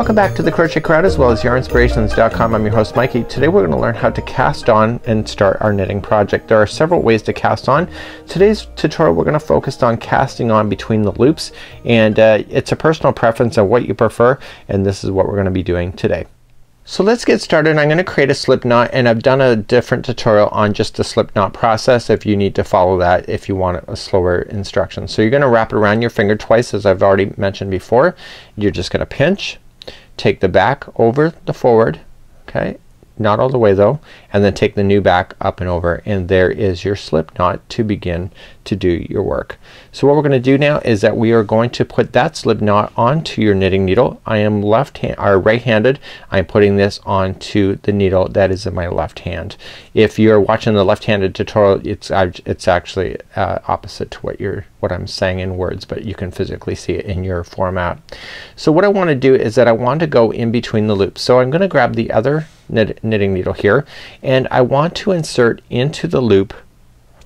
Welcome back to the Crochet Crowd as well as Yarnspirations.com. I'm your host Mikey. Today we're going to learn how to cast on and start our knitting project. There are several ways to cast on. Today's tutorial we're going to focus on casting on between the loops, and it's a personal preference of what you prefer, and this is what we're going to be doing today. So let's get started. I'm going to create a slip knot, and I've done a different tutorial on just the slip knot process if you need to follow that, if you want a slower instruction. So you're going to wrap it around your finger twice, as I've already mentioned before. You're just going to pinch, take the back over the forward, okay, not all the way though, and then take the new back up and over, and there is your slip knot to begin to do your work. So what we're going to do now is that we are going to put that slip knot onto your knitting needle. I am right-handed. I'm putting this onto the needle that is in my left hand. If you're watching the left-handed tutorial, it's actually opposite to what I'm saying in words, but you can physically see it in your format. So what I want to do is that I want to go in between the loops. So I'm going to grab the other knitting needle here, and I want to insert into the loop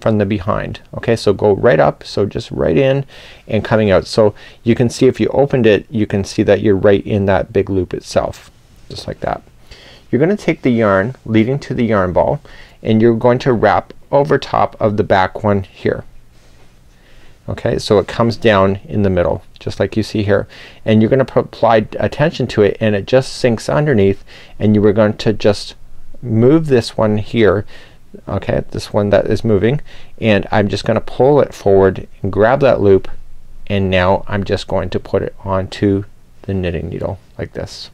from the behind. Okay, so go right up, so just right in and coming out. So you can see if you opened it, you can see that you're right in that big loop itself, just like that. You're going to take the yarn leading to the yarn ball, and you're going to wrap over top of the back one here. Okay, so it comes down in the middle just like you see here, and you're going to apply attention to it, and it just sinks underneath, and you are going to just move this one here, okay, this one that is moving, and I'm just going to pull it forward and grab that loop, and now I'm just going to put it onto the knitting needle like this.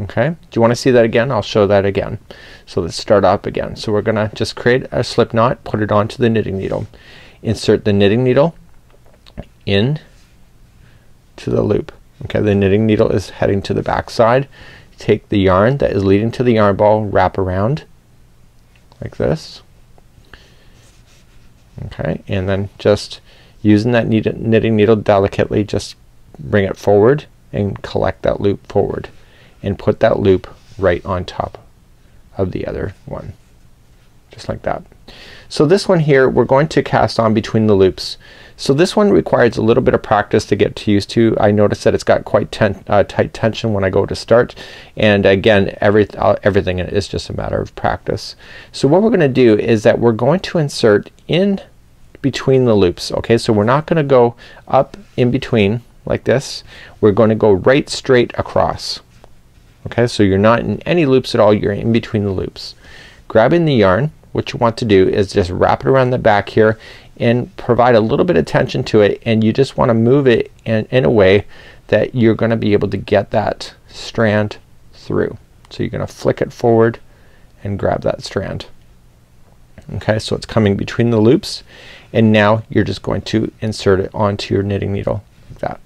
Okay, do you want to see that again? I'll show that again. So let's start up again. So we're gonna just create a slip knot, put it onto the knitting needle, insert the knitting needle in to the loop. Okay, the knitting needle is heading to the back side. Take the yarn that is leading to the yarn ball, wrap around like this. Okay, and then just using that knitting needle delicately, just bring it forward and collect that loop forward, and put that loop right on top of the other one, just like that. So this one here we're going to cast on between the loops. So this one requires a little bit of practice to get used to. I notice that it's got quite tight tension when I go to start, and again everything is just a matter of practice. So what we're going to do is that we're going to insert in between the loops. Okay, so we're not going to go up in between like this. We're going to go right straight across. Okay, so you're not in any loops at all, you're in between the loops. Grabbing the yarn, what you want to do is just wrap it around the back here and provide a little bit of tension to it, and you just want to move it in a way that you're going to be able to get that strand through. So you're going to flick it forward and grab that strand. Okay, so it's coming between the loops, and now you're just going to insert it onto your knitting needle like that.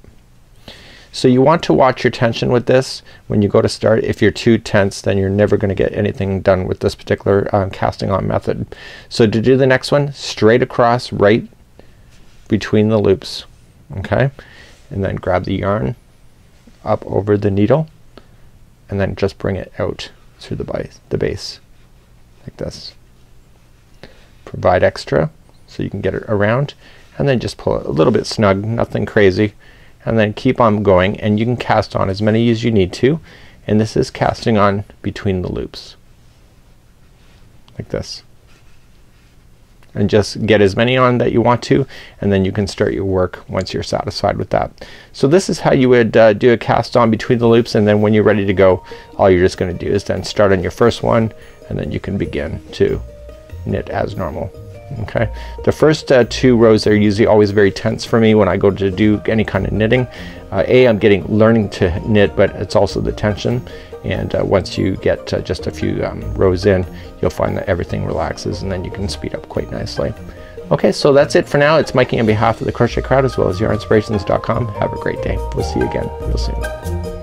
So you want to watch your tension with this when you go to start. If you're too tense, then you're never going to get anything done with this particular casting on method. So to do the next one, straight across right between the loops. Okay, and then grab the yarn up over the needle, and then just bring it out through the base like this. Provide extra so you can get it around, and then just pull it a little bit snug, nothing crazy, and then keep on going, and you can cast on as many as you need to, and this is casting on between the loops like this, and just get as many on that you want to, and then you can start your work once you're satisfied with that. So this is how you would do a cast on between the loops, and then when you're ready to go, all you're just going to do is then start on your first one, and then you can begin to knit as normal. Okay, the first two rows are usually always very tense for me when I go to do any kind of knitting. I'm learning to knit, but it's also the tension, and once you get just a few rows in, you'll find that everything relaxes, and then you can speed up quite nicely. Okay, so that's it for now. It's Mikey on behalf of the Crochet Crowd as well as Yarnspirations.com. Have a great day. We'll see you again real soon.